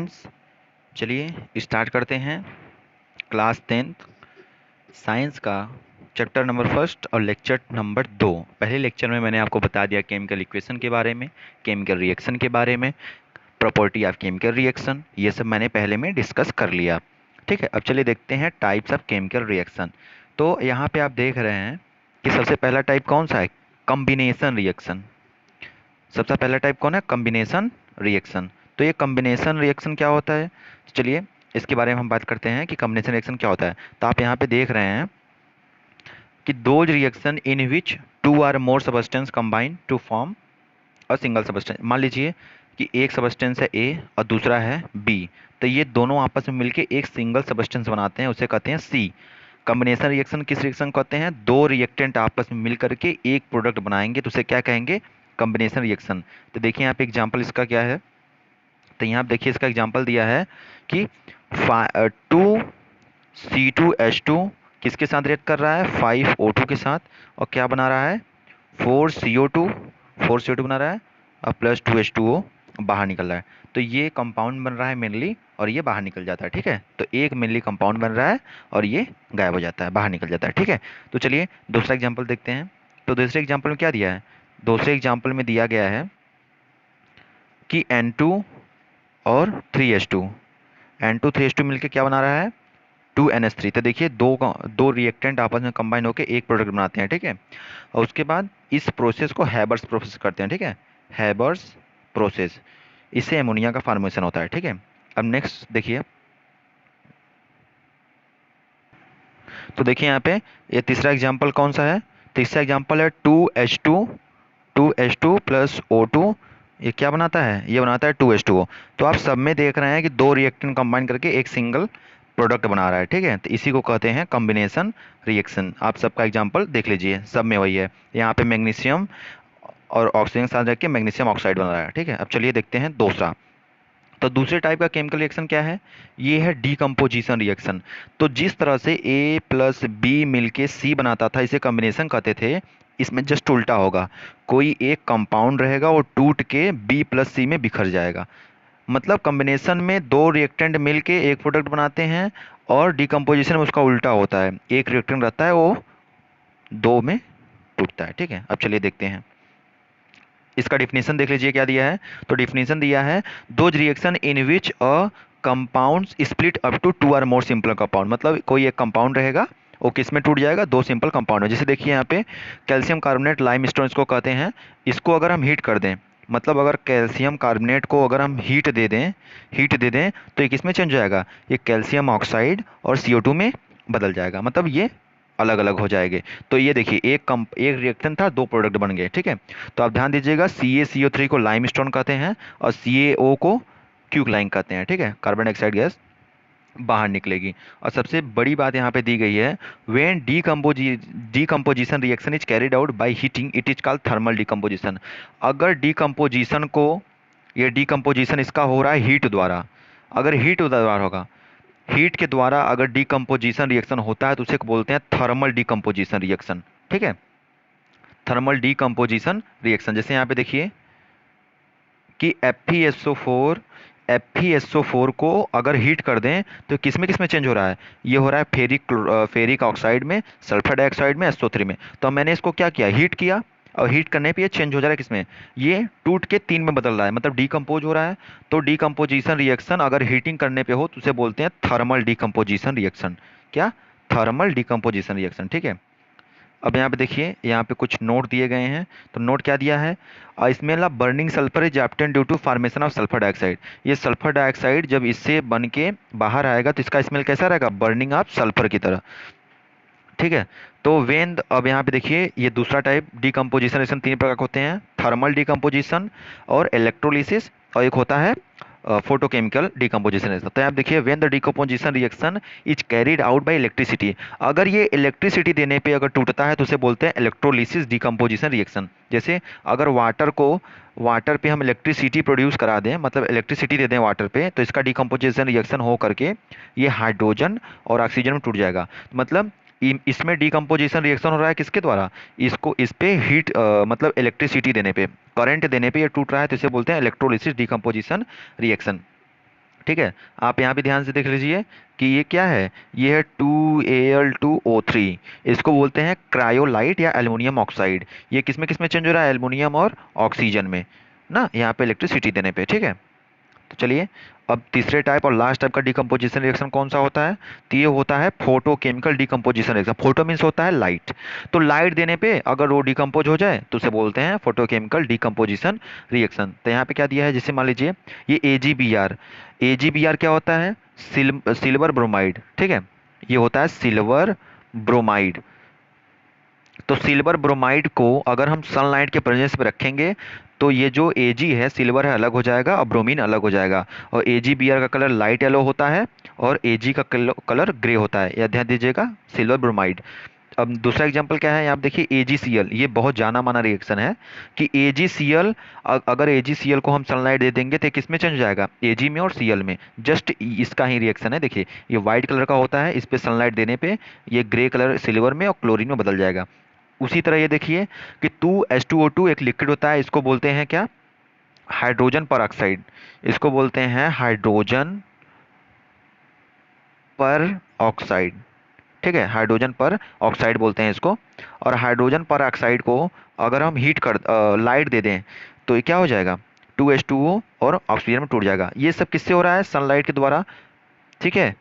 Students, चलिए start करते हैं क्लास 10th साइंस का चैप्टर नंबर फर्स्ट और लेक्चर नंबर 2। पहले लेक्चर में मैंने आपको बता दिया केमिकल इक्वेशन के बारे में, केमिकल रिएक्शन के बारे में, प्रॉपर्टी ऑफ केमिकल रिएक्शन, ये सब मैंने पहले में डिस्कस कर लिया। ठीक है, अब चलिए देखते हैं टाइप्स ऑफ केमिकल रिएक्शन। तो यहाँ पे आप देख रहे हैं कि सबसे पहला टाइप कौन सा है? Combination reaction. सबसे पहला टाइप कौन है? Combination reaction. तो ये कॉम्बिनेशन रिएक्शन क्या होता है? चलिए इसके बारे में हम बात करते हैं कि कॉम्बिनेशन रिएक्शन क्या होता है। तो आप यहाँ पे देख रहे हैं कि those reaction in which two or more substance combine to form a single substance. मान लीजिए कि एक सबस्टेंस है ए और दूसरा है बी, तो ये दोनों आपस में मिलके एक सिंगल सबस्टेंस बनाते हैं, उसे कहते हैं सी। कॉम्बिनेशन रिएक्शन किस रिएक्शन को कहते हैं? दो रिएक्टेंट आपस में मिल करके एक प्रोडक्ट बनाएंगे तो उसे क्या कहेंगे? Combination reaction. तो देखिए यहाँ पे एग्जांपल इसका क्या है। तो यहाँ पे देखिए इसका एग्जांपल दिया है कि 2C2H2 किसके साथ रिएक्ट कर रहा है? 5O2 के साथ, और क्या बना रहा है? 4CO2 बना रहा है और प्लस 2H2O बाहर निकल रहा है। तो ये कंपाउंड बन रहा है मेनली और ये बाहर निकल जाता है। ठीक है, तो एक मेनली कंपाउंड बन रहा है और ये गायब हो जाता है, बाहर निकल जाता है। ठीक है, तो चलिए दूसरा एग्जांपल देखते हैं। तो दूसरे एग्जांपल में क्या दिया है? दूसरे एग्जांपल में दिया गया है कि N2 और 3H2, N2 3H2 मिलके क्या बना रहा है? 2NH3। तो देखिए दो रिएक्टेंट आपस में कंबाइन होकर एक प्रोडक्ट बनाते हैं। ठीक है, और उसके बाद इस प्रोसेस को हैबर्स प्रोसेस करते हैं। ठीक है, हैबर्स प्रोसेस, इससे एमोनिया का फॉर्मेशन होता है। ठीक है, अब नेक्स्ट देखिए। तो देखिए यहाँ पे ये तीसरा एग्जाम्पल कौन सा है? तीसरा एग्जाम्पल है 2H2 प्लस O2। ये क्या बनाता है? ये बनाता है 2H2O। तो आप सब में देख रहे हैं कि दो रिएक्टेंट कंबाइन करके एक सिंगल प्रोडक्ट बना रहा है। ठीक है, तो इसी को कहते हैं कॉम्बिनेशन रिएक्शन। आप सबका एग्जांपल देख लीजिए, सब में वही है। यहाँ पे मैग्नीशियम और ऑक्सीजन साथ रख के मैग्नीशियम ऑक्साइड बन रहा है। ठीक है, अब चलिए देखते हैं दूसरा। तो दूसरे टाइप का केमिकल रिएक्शन क्या है? ये है डीकम्पोजिशन रिएक्शन। तो जिस तरह से A प्लस बी मिलके C बनाता था, इसे कॉम्बिनेशन कहते थे, इसमें जस्ट उल्टा होगा। कोई एक कंपाउंड रहेगा और टूट के B प्लस C में बिखर जाएगा। मतलब कॉम्बिनेशन में दो रिएक्टेंट मिलके एक प्रोडक्ट बनाते हैं और डीकम्पोजिशन में उसका उल्टा होता है, एक रिएक्टेंट रहता है वो दो में टूटता है। ठीक है, अब चलिए देखते हैं। इसका डिफिनेशन देख लीजिए क्या दिया है। तो डिफिनेशन दिया है those reaction in which a compound split up to two or more simple compound. मतलब कोई एक कंपाउंड रहेगा, वो किस में टूट जाएगा? दो सिंपल कंपाउंड में। जैसे देखिए यहाँ पे कैल्शियम कार्बोनेट लाइमस्टोन इसको कहते हैं। इसको अगर हम हीट कर दें, मतलब अगर कैल्शियम कार्बोनेट को अगर हम हीट दे दें तो ये किस में चेंज हो जाएगा? ये कैल्शियम ऑक्साइड और CO2 में बदल जाएगा। मतलब ये अलग अलग हो जाएंगे। तो ये देखिए एक रिएक्शन था, दो प्रोडक्ट बन गए। ठीक है, तो आप ध्यान दीजिएगा CaCO3 को लाइमस्टोन कहते हैं और CaO को क्यूकलाइन कहते हैं। ठीक है, कार्बन डाइऑक्साइड गैस बाहर निकलेगी। और सबसे बड़ी बात यहाँ पे दी गई है, when decomposition reaction is carried out by heating it is called thermal decomposition. अगर डीकम्पोजिशन को, ये डीकम्पोजिशन इसका हो रहा है हीट द्वारा, अगर हीट द्वारा होगा, हीट के द्वारा अगर डीकम्पोजिशन रिएक्शन होता है तो उसे बोलते हैं थर्मल डीकम्पोजिशन रिएक्शन। ठीक है, थर्मल डीकम्पोजिशन रिएक्शन। जैसे यहाँ पे देखिए कि FeSO4 को अगर हीट कर दें तो किस में चेंज हो रहा है? ये हो रहा है फेरिक ऑक्साइड में, सल्फर डाइऑक्साइड में, SO3 में। तो मैंने इसको क्या किया? हीट किया, और हीट करने पे ये चेंज हो जा रहा है किसमें? ये टूट के 3 में बदल रहा है, मतलब डीकम्पोज हो रहा है। तो डीकम्पोजिशन रिएक्शन अगर हीटिंग करने पे हो तो उसे बोलते हैं थर्मल डीकम्पोजिशन रिएक्शन। क्या? Thermal decomposition reaction. ठीक है, अब यहाँ पे देखिए, यहाँ पे कुछ नोट दिए गए हैं। तो नोट क्या दिया है? Smell of burning sulphur is obtain due to formation of sulphur dioxide. ये सल्फर डाइऑक्साइड जब इससे बन के बाहर आएगा तो इसका स्मेल कैसा रहेगा? बर्निंग ऑफ सल्फर की तरह। ठीक है, तो वेन, अब यहाँ पे देखिए ये दूसरा टाइप डीकम्पोजिशन रिएक्शन तीन प्रकार के होते हैं, थर्मल डीकम्पोजिशन और इलेक्ट्रोलिसिस, और एक होता है फोटोकेमिकल डीकम्पोजिशन रिएक्शन। तो आप देखिए when the decomposition reaction is carried out by electricity, अगर ये इलेक्ट्रिसिटी देने पे अगर टूटता है तो उसे बोलते हैं इलेक्ट्रोलिसिस डीकम्पोजिशन रिएक्शन। जैसे अगर वाटर पे हम इलेक्ट्रिसिटी प्रोड्यूस करा दें, मतलब इलेक्ट्रिसिटी दे दें वाटर पे, तो इसका डीकम्पोजिशन रिएक्शन हो करके ये हाइड्रोजन और ऑक्सीजन में टूट जाएगा। मतलब इसमें डीकम्पोजिशन रिएक्शन हो रहा है किसके द्वारा? इस पे हीट मतलब इलेक्ट्रिसिटी देने पे, करंट देने पे ये टूट रहा है, तो इसे बोलते हैं इलेक्ट्रोलिसिस डीकम्पोजिशन रिएक्शन। ठीक है। आप यहाँ पे ध्यान से देख लीजिए कि ये क्या है, ये है 2Al2O3। इसको बोलते हैं क्रायोलाइट या एल्युमिनियम ऑक्साइड। ये किस में चेंज हो रहा है, एल्युमिनियम और ऑक्सीजन में ना, यहाँ पे इलेक्ट्रिसिटी देने पे। ठीक है, तो चलिए अब तीसरे टाइप और लास्ट टाइप का डिकम्पोजिशन रिएक्शन कौन सा होता है, तो ये होता है photochemical decomposition reaction. Photo means होता है लाइट, तो लाइट देने पे अगर वो डिकम्पोज हो जाए तो उसे बोलते हैं फोटोकेमिकल डिकम्पोजिशन रिएक्शन। तो यहाँ पे क्या दिया है, जैसे मान लीजिए ये AgBr। AgBr क्या होता है, सिल्वर ब्रोमाइड। ठीक है, ये होता है सिल्वर ब्रोमाइड। तो सिल्वर ब्रोमाइड को अगर हम सनलाइट के प्रेजेंस में रखेंगे तो ये जो Ag है, सिल्वर है, अलग हो जाएगा और ब्रोमीन अलग हो जाएगा। और AgBr का कलर लाइट येलो होता है और Ag का कलर ग्रे होता है। यह ध्यान दीजिएगा, सिल्वर ब्रोमाइड। अब दूसरा एग्जांपल क्या है, आप देखिए AgCl। ये बहुत जाना माना रिएक्शन है कि AgCl, अगर AgCl को हम सनलाइट दे देंगे तो किस में चेंज हो जाएगा, Ag में और Cl में। जस्ट इसका ही रिएक्शन है। देखिए ये व्हाइट कलर का होता है, इस पे सनलाइट देने पे ये ग्रे कलर सिल्वर में और क्लोरीन में बदल जाएगा। उसी तरह ये देखिए कि 2H2O2 एक लिक्विड होता है, इसको बोलते हैं क्या, हाइड्रोजन पर ऑक्साइड। इसको बोलते हैं हाइड्रोजन पर ऑक्साइड। ठीक है, हाइड्रोजन पर ऑक्साइड बोलते हैं इसको। और हाइड्रोजन पर ऑक्साइड को अगर हम हीट कर लाइट दे दें तो ये क्या हो जाएगा, 2H2O और ऑक्सीजन में टूट जाएगा। ये सब किससे हो रहा है, सनलाइट के द्वारा। ठीक है,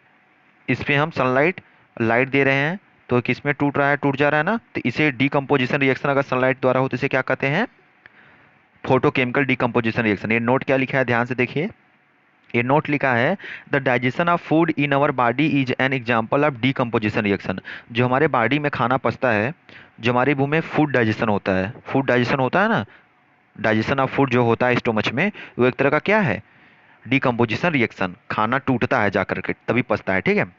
इस पे हम सनलाइट लाइट दे रहे हैं तो किस में टूट रहा है, टूट जा रहा है ना। तो इसे डीकम्पोजिशन रिएक्शन अगर सनलाइट द्वारा हो तो इसे क्या कहते हैं, फोटोकेमिकल डीकम्पोजिशन रिएक्शन। ये नोट क्या लिखा है, ध्यान से देखिए। ये नोट लिखा है, the digestion of food in our body is an example of decomposition reaction. जो हमारे बॉडी में खाना पचता है, जो हमारे मुंह में फूड डाइजेशन होता है, फूड डाइजेशन होता है ना, डाइजेशन ऑफ फूड जो होता है स्टोमच में, वो एक तरह का क्या है, डीकम्पोजिशन रिएक्शन। खाना टूटता है जाकर के तभी पचता है। ठीक है,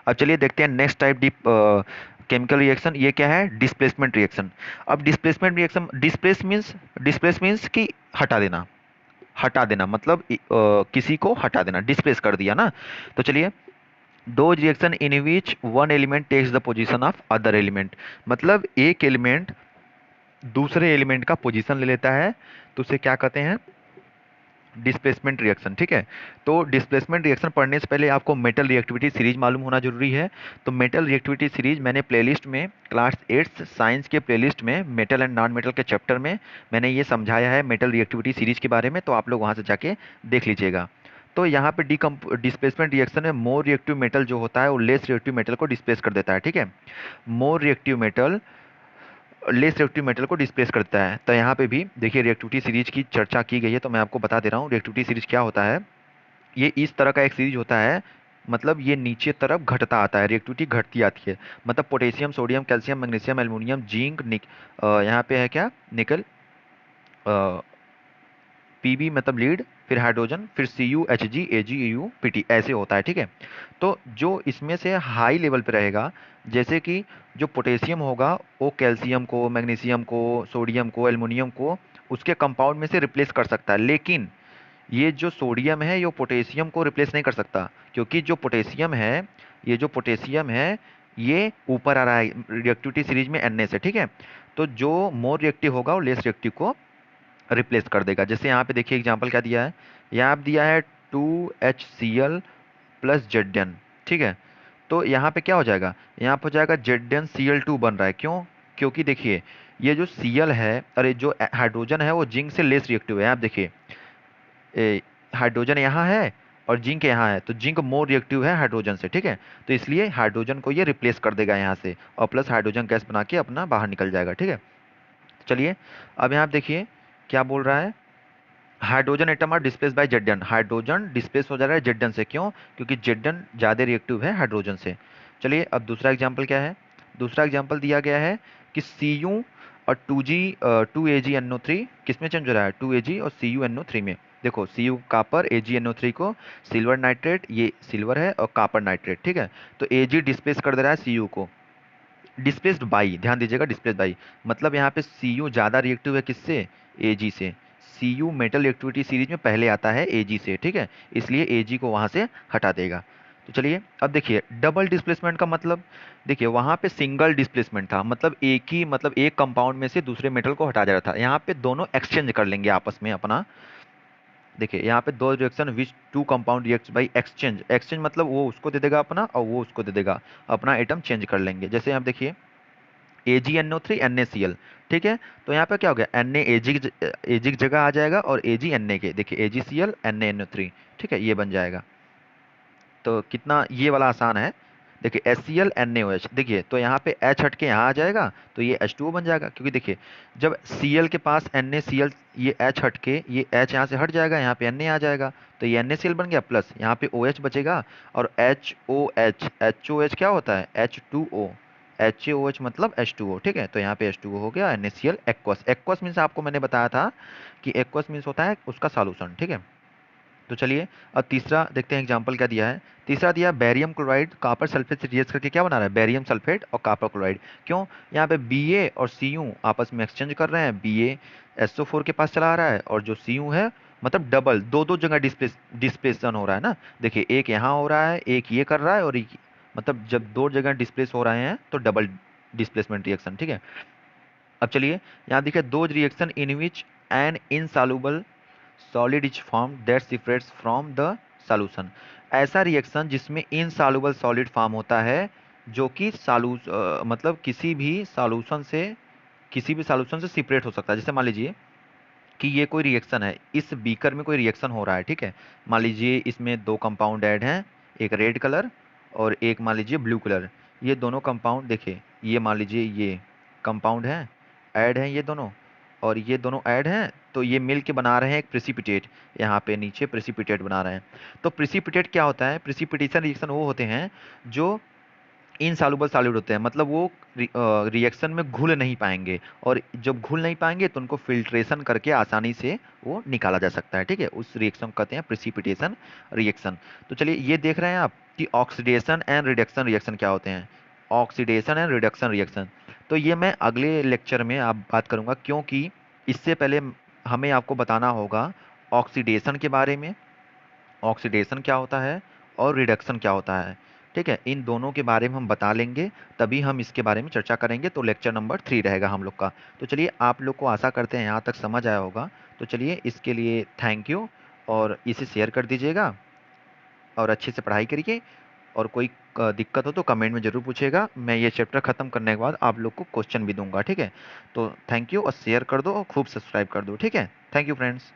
अब चलिए देखते हैं next type D chemical reaction. ये क्या है, डिस्प्लेसमेंट रिएक्शन। अब डिस्प्लेसमेंट रिएक्शन, डिस्प्लेस मीन्स कि हटा देना। हटा देना मतलब किसी को हटा देना, डिस्प्लेस कर दिया ना। तो चलिए, those reaction in which one element takes the position of other element. मतलब एक एलिमेंट दूसरे एलिमेंट का पोजीशन ले लेता है तो उसे क्या कहते हैं, डिस्प्लेसमेंट रिएक्शन। ठीक है, तो डिस्प्लेसमेंट रिएक्शन पढ़ने से पहले आपको मेटल रिएक्टिविटी सीरीज मालूम होना जरूरी है। तो मेटल रिएक्टिविटी सीरीज मैंने प्लेलिस्ट में, क्लास 8 साइंस के प्लेलिस्ट में मेटल एंड नॉन मेटल के चैप्टर में मैंने ये समझाया है मेटल रिएक्टिविटी सीरीज के बारे में, तो आप लोग वहाँ से जाके देख लीजिएगा। तो यहाँ पे डिस्प्लेसमेंट रिएक्शन में मोर रिएक्टिव मेटल जो होता है वो लेस रिएक्टिव मेटल को डिस्प्लेस कर देता है। ठीक है, more reactive metal less reactive metal को डिस्प्लेस करता है। तो यहाँ पे भी देखिए रिएक्टिविटी सीरीज की चर्चा की गई है, तो मैं आपको बता दे रहा हूँ रिएक्टिविटी सीरीज क्या होता है। ये इस तरह का एक सीरीज होता है, मतलब ये नीचे तरफ घटता आता है, रिएक्टिविटी घटती आती है। मतलब potassium, sodium, calcium, magnesium, aluminium, zinc, यहाँ पे है क्या, निकल, Pb मतलब लीड, फिर हाइड्रोजन, फिर Cu, Hg, Ag, Au, Pt, ऐसे होता है। ठीक है, तो जो इसमें से हाई लेवल पे रहेगा, जैसे कि जो पोटेशियम होगा वो कैल्शियम को, मैग्नीशियम को, सोडियम को, एल्युमिनियम को उसके कंपाउंड में से रिप्लेस कर सकता है। लेकिन ये जो सोडियम है ये पोटेशियम को रिप्लेस नहीं कर सकता, क्योंकि जो पोटेशियम है, ये जो पोटेशियम है ये ऊपर आ रहा है रिएक्टिविटी सीरीज में Na से। ठीक है, तो जो मोर रिएक्टिव होगा वो लेस रिएक्टिव को रिप्लेस कर देगा। जैसे यहाँ पे देखिए एग्जांपल क्या दिया है, यहाँ पे दिया है 2HCl प्लस Zn। ठीक है, तो यहाँ पे क्या हो जाएगा, यहाँ पे हो जाएगा ZnCl2 बन रहा है। क्यों, क्योंकि देखिए ये जो Cl है, अरे जो हाइड्रोजन है वो जिंक से लेस रिएक्टिव है। आप देखिए हाइड्रोजन यहाँ है और जिंक यहाँ है, तो जिंक मोर रिएक्टिव है हाइड्रोजन से। ठीक है, तो इसलिए हाइड्रोजन को ये रिप्लेस कर देगा यहाँ से और प्लस हाइड्रोजन गैस बना के अपना बाहर निकल जाएगा। ठीक है, चलिए अब यहाँ देखिए क्या बोल रहा है, hydrogen atom are displace by Zn। Hydrogen displace हो जा रहा है Zn से। क्यों, क्योंकि Zn ज़्यादा रिएक्टिव है हाइड्रोजन से। चलिए अब दूसरा एग्जांपल क्या है, दूसरा एग्जांपल दिया गया है कि Cu और 2AgNO3 किस में चेंज हो रहा है, 2Ag और CuNO3 में। देखो Cu कापर, AgNO3 को सिल्वर नाइट्रेट, ये सिल्वर है और कापर नाइट्रेट। ठीक है, तो Ag डिस्प्लेस कर दे रहा है Cu को, डिस्प्लेस्ड बाई, ध्यान दीजिएगा डिस्प्लेस्ड बाई, मतलब यहाँ पे Cu ज़्यादा रिएक्टिव है किससे, Ag से। Cu मेटल रिएक्टिविटी सीरीज में पहले आता है Ag से। ठीक है, इसलिए Ag को वहाँ से हटा देगा। तो चलिए अब देखिए डबल डिस्प्लेसमेंट का मतलब, देखिए वहाँ पे सिंगल डिस्प्लेसमेंट था, मतलब एक कंपाउंड में से दूसरे मेटल को हटा जा रहा था। यहाँ पे दोनों एक्सचेंज कर लेंगे आपस में अपना देखिए यहाँ पे those reaction which two compound reacts by exchange, exchange मतलब वो उसको दे देगा अपना और वो उसको दे देगा अपना, एटम चेंज कर लेंगे। जैसे आप देखिए AgNO3 NaCl, ठीक है, तो यहाँ पे क्या हो गया, Na Ag की जगह आ जाएगा और Ag Na के, देखिए AgCl NaNO3, ठीक है, ये बन जाएगा। तो कितना ये वाला आसान है। देखिए HCl NaOH, देखिए तो यहाँ पे H हट के यहाँ आ जाएगा तो ये H2O बन जाएगा, क्योंकि देखिए जब Cl के पास NaCl, ये H हट के ये H यहाँ से हट जाएगा, यहाँ पे Na आ जाएगा, तो ये NaCl बन गया, प्लस यहाँ पे OH बचेगा और HOH, HOH क्या होता है H2O, HOH मतलब H2O, ठीक है, तो यहाँ पे H2O हो गया, NaCl एक्वस, एक्वस मीन्स आपको मैंने बताया था कि एक्वस मीन्स होता है उसका सॉल्यूशन, ठीक है। तो चलिए अब तीसरा देखते हैं एग्जाम्पल क्या दिया है। तीसरा दिया बैरियम क्लोराइड कापर सल्फेट से रिएक्ट करके क्या बना रहा है, बैरियम सल्फेट और कापर क्लोराइड। क्यों, यहाँ पे Ba और Cu आपस में एक्सचेंज कर रहे हैं, Ba SO4 के पास चला आ रहा है और जो Cu है मतलब डबल दो दो जगह डिस्प्लेसन हो रहा है ना। देखिए एक यहाँ हो रहा है, एक ये कर रहा है, और एक मतलब जब दो जगह डिस्प्लेस हो रहे हैं तो डबल डिस्प्लेसमेंट रिएक्शन, ठीक है। अब चलिए यहाँ देखिए दो reaction in which N insoluble solid is form that separates from the solution. ऐसा रिएक्शन जिसमें इनसॉल्युबल सॉलिड फॉर्म होता है जो कि मतलब किसी भी सॉल्यूशन से सेपरेट हो सकता है। जैसे मान लीजिए कि ये कोई रिएक्शन है, इस बीकर में कोई रिएक्शन हो रहा है, ठीक है। मान लीजिए इसमें दो कंपाउंड ऐड हैं, एक रेड कलर और एक मान लीजिए ब्लू कलर। ये दोनों कंपाउंड देखिए, ये मान लीजिए ये कंपाउंड हैं, ऐड हैं ये दोनों, और ये दोनों ऐड हैं, तो ये मिल के बना रहे हैं एक प्रेसिपिटेट। यहाँ पे नीचे प्रेसिपिटेट बना रहे हैं। तो प्रेसिपिटेट क्या होता है, प्रेसिपिटेशन रिएक्शन वो होते हैं जो इनसॉल्युबल सॉलिड होते हैं, मतलब वो रिएक्शन में घुल नहीं पाएंगे, और जब घुल नहीं पाएंगे तो उनको फिल्ट्रेशन करके आसानी से वो निकाला जा सकता है, ठीक है। उस रिएक्शन को कहते हैं प्रेसिपिटेशन रिएक्शन। तो चलिए ये देख रहे हैं आप कि ऑक्सीडेशन एंड रिडक्शन रिएक्शन क्या होते हैं, ऑक्सीडेशन एंड रिडक्शन रिएक्शन। तो ये मैं अगले लेक्चर में आप बात करूंगा, क्योंकि इससे पहले हमें आपको बताना होगा ऑक्सीडेशन के बारे में, ऑक्सीडेशन क्या होता है और रिडक्शन क्या होता है, ठीक है। इन दोनों के बारे में हम बता लेंगे, तभी हम इसके बारे में चर्चा करेंगे। तो लेक्चर नंबर 3 रहेगा हम लोग का। तो चलिए आप लोग को आशा करते हैं यहाँ तक समझ आया होगा। तो चलिए इसके लिए थैंक यू, और इसे शेयर कर दीजिएगा और अच्छे से पढ़ाई करिए। और कोई दिक्कत हो तो कमेंट में ज़रूर पूछेगा, मैं ये चैप्टर ख़त्म करने के बाद आप लोग को क्वेश्चन भी दूंगा, ठीक है। तो थैंक यू, और शेयर कर दो और खूब सब्सक्राइब कर दो, ठीक है। Thank you friends.